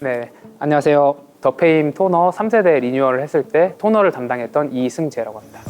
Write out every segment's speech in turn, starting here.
네, 안녕하세요. 더페임 토너 3세대 리뉴얼을 했을 때 토너를 담당했던 이승재라고 합니다.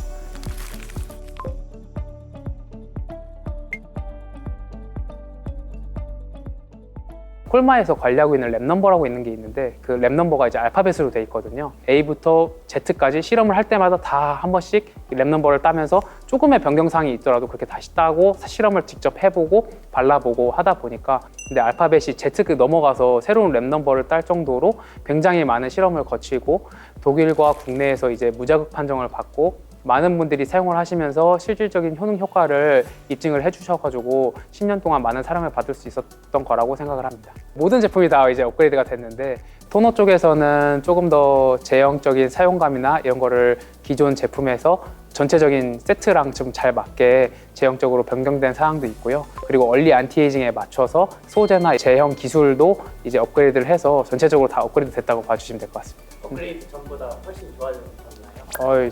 콜마에서 관리하고 있는 랩넘버라고 있는 게 있는데 그 랩넘버가 이제 알파벳으로 돼 있거든요. A부터 Z까지 실험을 할 때마다 다 한 번씩 랩넘버를 따면서 조금의 변경사항이 있더라도 그렇게 다시 따고 실험을 직접 해보고 발라보고 하다 보니까 근데 알파벳이 Z급 넘어가서 새로운 랩넘버를 딸 정도로 굉장히 많은 실험을 거치고 독일과 국내에서 이제 무자극 판정을 받고 많은 분들이 사용을 하시면서 실질적인 효능 효과를 입증을 해주셔가지고 10년 동안 많은 사랑을 받을 수 있었던 거라고 생각을 합니다. 모든 제품이 다 이제 업그레이드가 됐는데 토너 쪽에서는 조금 더 제형적인 사용감이나 이런 거를 기존 제품에서 전체적인 세트랑 좀 잘 맞게 제형적으로 변경된 사항도 있고요. 그리고 얼리 안티에이징에 맞춰서 소재나 제형 기술도 이제 업그레이드를 해서 전체적으로 다 업그레이드 됐다고 봐주시면 될 것 같습니다. 업그레이드 전보다 훨씬 좋아졌나요?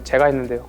제가 했는데요.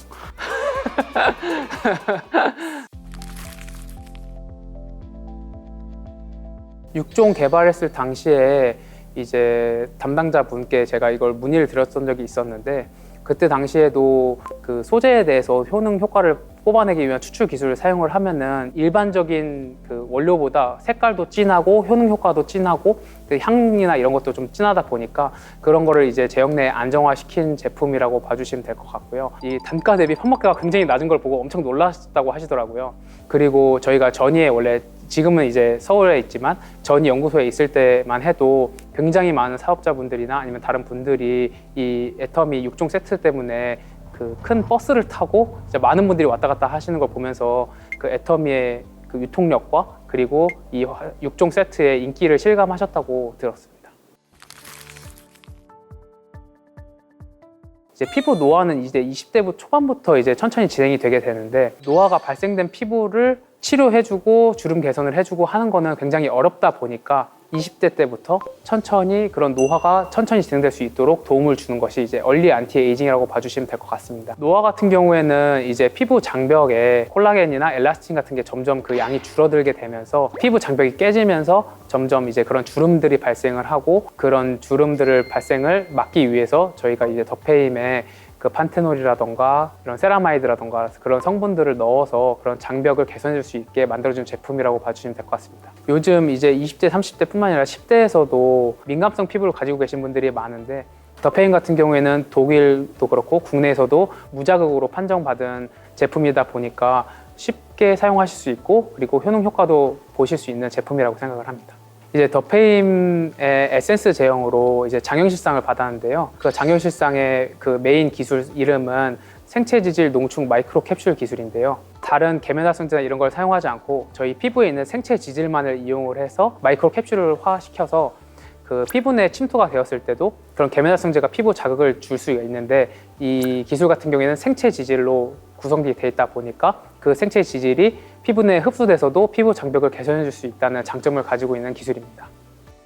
육종 개발했을 당시에 이제 담당자분께 제가 이걸 문의를 드렸던 적이 있었는데 그때 당시에도 그 소재에 대해서 효능 효과를 뽑아내기 위한 추출 기술을 사용을 하면은 일반적인 그 원료보다 색깔도 진하고 효능 효과도 진하고 그 향이나 이런 것도 좀 진하다 보니까 그런 거를 이제 제형 내에 안정화시킨 제품이라고 봐주시면 될 것 같고요. 이 단가 대비 판매가가 굉장히 낮은 걸 보고 엄청 놀라셨다고 하시더라고요. 그리고 저희가 전이에 원래 지금은 이제 서울에 있지만 전이 연구소에 있을 때만 해도 굉장히 많은 사업자분들이나 아니면 다른 분들이 이 애터미 6종 세트 때문에 그 큰 버스를 타고 이제 많은 분들이 왔다 갔다 하시는 걸 보면서 그 애터미의 그 유통력과 그리고 이 6종 세트의 인기를 실감하셨다고 들었습니다. 이제 피부 노화는 이제 20대 초반부터 이제 천천히 진행이 되게 되는데 노화가 발생된 피부를 치료해주고 주름 개선을 해주고 하는 거는 굉장히 어렵다 보니까 20대 때부터 천천히 그런 노화가 천천히 진행될 수 있도록 도움을 주는 것이 이제 얼리 안티에이징이라고 봐주시면 될 것 같습니다. 노화 같은 경우에는 이제 피부 장벽에 콜라겐이나 엘라스틴 같은 게 점점 그 양이 줄어들게 되면서 피부 장벽이 깨지면서 점점 이제 그런 주름들이 발생을 하고 그런 주름들을 발생을 막기 위해서 저희가 이제 더페임에 그 판테놀이라던가 이런 세라마이드라던가 그런 성분들을 넣어서 그런 장벽을 개선해 줄 수 있게 만들어준 제품이라고 봐주시면 될 것 같습니다. 요즘 이제 20대, 30대 뿐만 아니라 10대에서도 민감성 피부를 가지고 계신 분들이 많은데 더페임 같은 경우에는 독일도 그렇고 국내에서도 무자극으로 판정받은 제품이다 보니까 쉽게 사용하실 수 있고 그리고 효능 효과도 보실 수 있는 제품이라고 생각을 합니다. 이제 더페임의 에센스 제형으로 이제 장형실상을 받았는데요. 그 장형실상의 그 메인 기술 이름은 생체지질 농축 마이크로 캡슐 기술인데요. 다른 계면활성제나 이런 걸 사용하지 않고 저희 피부에 있는 생체 지질만을 이용을 해서 마이크로 캡슐화 시켜서 그 피부 내 침투가 되었을 때도 그런 계면활성제가 피부 자극을 줄 수가 있는데 이 기술 같은 경우에는 생체 지질로 구성되어 있다 보니까 그 생체 지질이 피부 내에 흡수돼서도 피부 장벽을 개선해 줄 수 있다는 장점을 가지고 있는 기술입니다.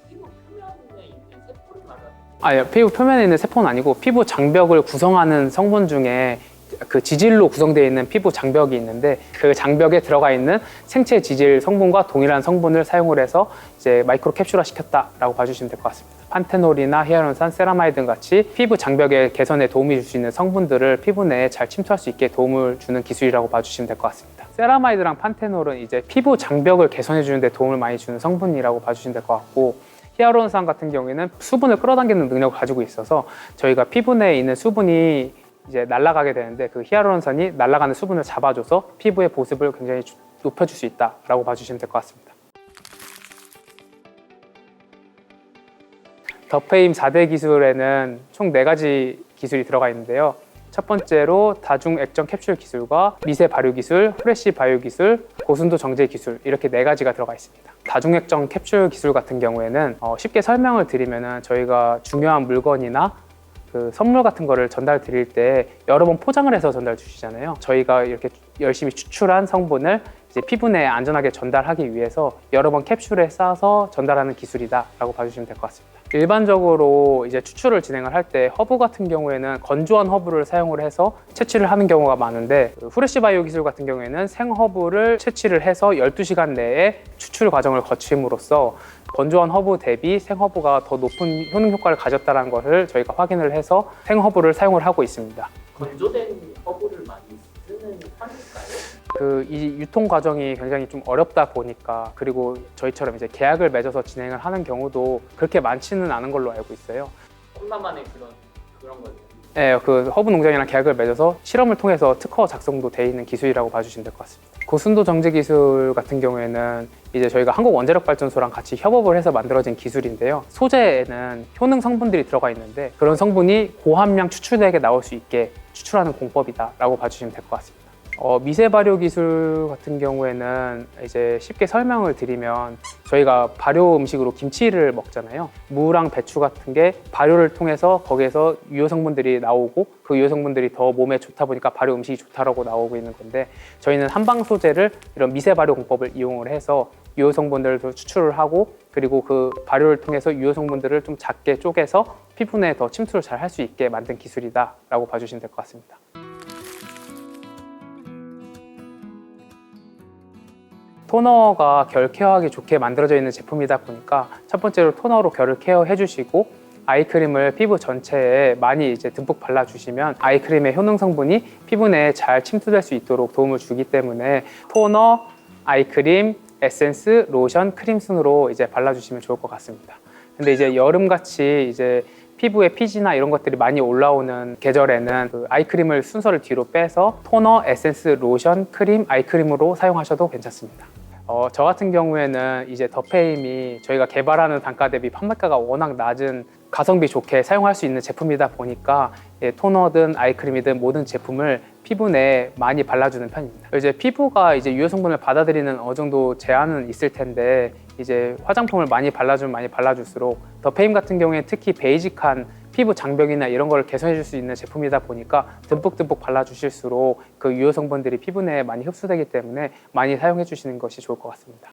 피부 표면에 있는 세포를 말하는 아니요, 피부 표면에 있는 세포는 아니고 피부 장벽을 구성하는 성분 중에 그 지질로 구성되어 있는 피부 장벽이 있는데 그 장벽에 들어가 있는 생체 지질 성분과 동일한 성분을 사용을 해서 이제 마이크로 캡슐화 시켰다라고 봐주시면 될 것 같습니다. 판테놀이나 히아루론산, 세라마이드 같이 피부 장벽의 개선에 도움이 줄 수 있는 성분들을 피부 내에 잘 침투할 수 있게 도움을 주는 기술이라고 봐주시면 될 것 같습니다. 세라마이드랑 판테놀은 이제 피부 장벽을 개선해 주는 데 도움을 많이 주는 성분이라고 봐주시면 될 것 같고 히아루론산 같은 경우에는 수분을 끌어당기는 능력을 가지고 있어서 저희가 피부 내에 있는 수분이 이제 날아가게 되는데 그 히아루론산이 날아가는 수분을 잡아줘서 피부의 보습을 굉장히 높여줄 수 있다라고 봐주시면 될 것 같습니다. 더페임 4대 기술에는 총 4가지 기술이 들어가 있는데요. 첫 번째로 다중 액정 캡슐 기술과 미세 발효 기술, 프레시 바이오 기술, 고순도 정제 기술 이렇게 4가지가 들어가 있습니다. 다중 액정 캡슐 기술 같은 경우에는 쉽게 설명을 드리면은 저희가 중요한 물건이나 그 선물 같은 거를 전달 드릴 때 여러 번 포장을 해서 전달 주시잖아요. 저희가 이렇게 열심히 추출한 성분을 이제 피부 내에 안전하게 전달하기 위해서 여러 번 캡슐에 싸서 전달하는 기술이다라고 봐주시면 될 것 같습니다. 일반적으로 이제 추출을 진행을 할 때 허브 같은 경우에는 건조한 허브를 사용을 해서 채취를 하는 경우가 많은데 후레쉬바이오 기술 같은 경우에는 생허브를 채취를 해서 12시간 내에 추출 과정을 거침으로써 건조한 허브 대비 생허브가 더 높은 효능 효과를 가졌다는 것을 저희가 확인을 해서 생허브를 사용을 하고 있습니다. 건조된 허브를 많이 쓰는 편일까요? 이 유통 과정이 굉장히 좀 어렵다 보니까, 그리고 저희처럼 이제 계약을 맺어서 진행을 하는 경우도 그렇게 많지는 않은 걸로 알고 있어요. 콤마만의 그런 거죠. 네, 그 허브 농장이랑 계약을 맺어서 실험을 통해서 특허 작성도 돼 있는 기술이라고 봐주시면 될 것 같습니다. 고순도 정제 기술 같은 경우에는 이제 저희가 한국원자력발전소랑 같이 협업을 해서 만들어진 기술인데요. 소재에는 효능 성분들이 들어가 있는데 그런 성분이 고함량 추출되게 나올 수 있게 추출하는 공법이다라고 봐주시면 될 것 같습니다. 미세 발효 기술 같은 경우에는 이제 쉽게 설명을 드리면 저희가 발효 음식으로 김치를 먹잖아요. 무랑 배추 같은 게 발효를 통해서 거기에서 유효 성분들이 나오고 그 유효 성분들이 더 몸에 좋다 보니까 발효 음식이 좋다라고 나오고 있는 건데, 저희는 한방 소재를 이런 미세 발효 공법을 이용을 해서 유효 성분들을 추출을 하고, 그리고 그 발효를 통해서 유효 성분들을 좀 작게 쪼개서 피부 내에 더 침투를 잘 할 수 있게 만든 기술이다라고 봐주시면 될 것 같습니다. 토너가 결 케어하기 좋게 만들어져 있는 제품이다 보니까 첫 번째로 토너로 결을 케어해 주시고, 아이크림을 피부 전체에 많이 이제 듬뿍 발라주시면 아이크림의 효능 성분이 피부 내에 잘 침투될 수 있도록 도움을 주기 때문에 토너, 아이크림, 에센스, 로션, 크림 순으로 이제 발라주시면 좋을 것 같습니다. 근데 이제 여름같이 이제 피부에 피지나 이런 것들이 많이 올라오는 계절에는 그 아이크림을 순서를 뒤로 빼서 토너, 에센스, 로션, 크림, 아이크림으로 사용하셔도 괜찮습니다. 저 같은 경우에는 이제 더페임이 저희가 개발하는 단가 대비 판매가가 워낙 낮은 가성비 좋게 사용할 수 있는 제품이다 보니까 토너든 아이크림이든 모든 제품을 피부 내에 많이 발라주는 편입니다. 이제 피부가 이제 유효 성분을 받아들이는 어느 정도 제한은 있을 텐데, 이제 화장품을 많이 발라줄수록 더페임 같은 경우에 특히 베이직한 피부 장벽이나 이런 걸 개선해 줄 수 있는 제품이다 보니까 듬뿍듬뿍 발라주실수록 그 유효 성분들이 피부 내에 많이 흡수되기 때문에 많이 사용해 주시는 것이 좋을 것 같습니다.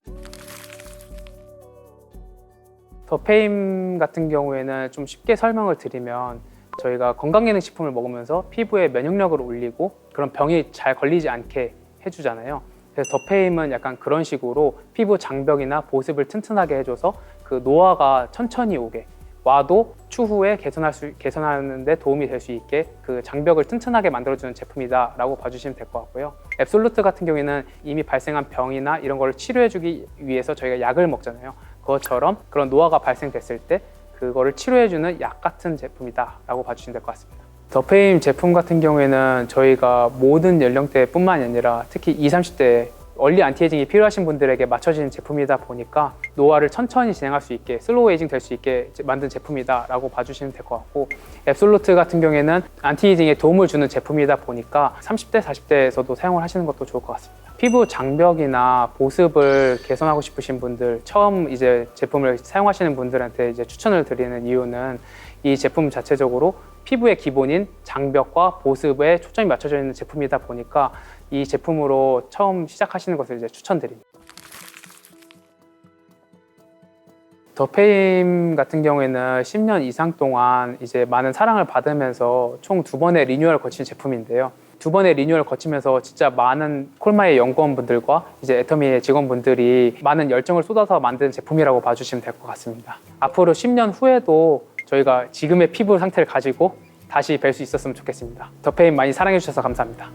더페임 같은 경우에는 좀 쉽게 설명을 드리면, 저희가 건강기능식품을 먹으면서 피부의 면역력을 올리고 그런 병이 잘 걸리지 않게 해주잖아요. 그래서 더페임은 약간 그런 식으로 피부 장벽이나 보습을 튼튼하게 해줘서 그 노화가 천천히 오게 와도 추후에 개선하는 데 도움이 될 수 있게 그 장벽을 튼튼하게 만들어주는 제품이다 라고 봐주시면 될 것 같고요. 앱솔루트 같은 경우에는 이미 발생한 병이나 이런 걸 치료해주기 위해서 저희가 약을 먹잖아요. 그것처럼 그런 노화가 발생됐을 때 그거를 치료해주는 약 같은 제품이다 라고 봐주시면 될 것 같습니다. 더페임 제품 같은 경우에는 저희가 모든 연령대뿐만이 아니라 특히 20, 30대 얼리 안티에이징이 필요하신 분들에게 맞춰진 제품이다 보니까 노화를 천천히 진행할 수 있게, 슬로우 에이징 될 수 있게 만든 제품이다 라고 봐주시면 될 것 같고, 앱솔루트 같은 경우에는 안티에이징에 도움을 주는 제품이다 보니까 30대, 40대에서도 사용을 하시는 것도 좋을 것 같습니다. 피부 장벽이나 보습을 개선하고 싶으신 분들, 처음 이제 제품을 사용하시는 분들한테 이제 추천을 드리는 이유는 이 제품 자체적으로 피부의 기본인 장벽과 보습에 초점이 맞춰져 있는 제품이다 보니까 이 제품으로 처음 시작하시는 것을 이제 추천드립니다. 더페임 같은 경우에는 10년 이상 동안 이제 많은 사랑을 받으면서 총 2번의 리뉴얼을 거친 제품인데요. 2번의 리뉴얼을 거치면서 진짜 많은 콜마의 연구원분들과 이제 애터미의 직원분들이 많은 열정을 쏟아서 만든 제품이라고 봐주시면 될 것 같습니다. 앞으로 10년 후에도 저희가 지금의 피부 상태를 가지고 다시 뵐 수 있었으면 좋겠습니다. 더페임 많이 사랑해 주셔서 감사합니다.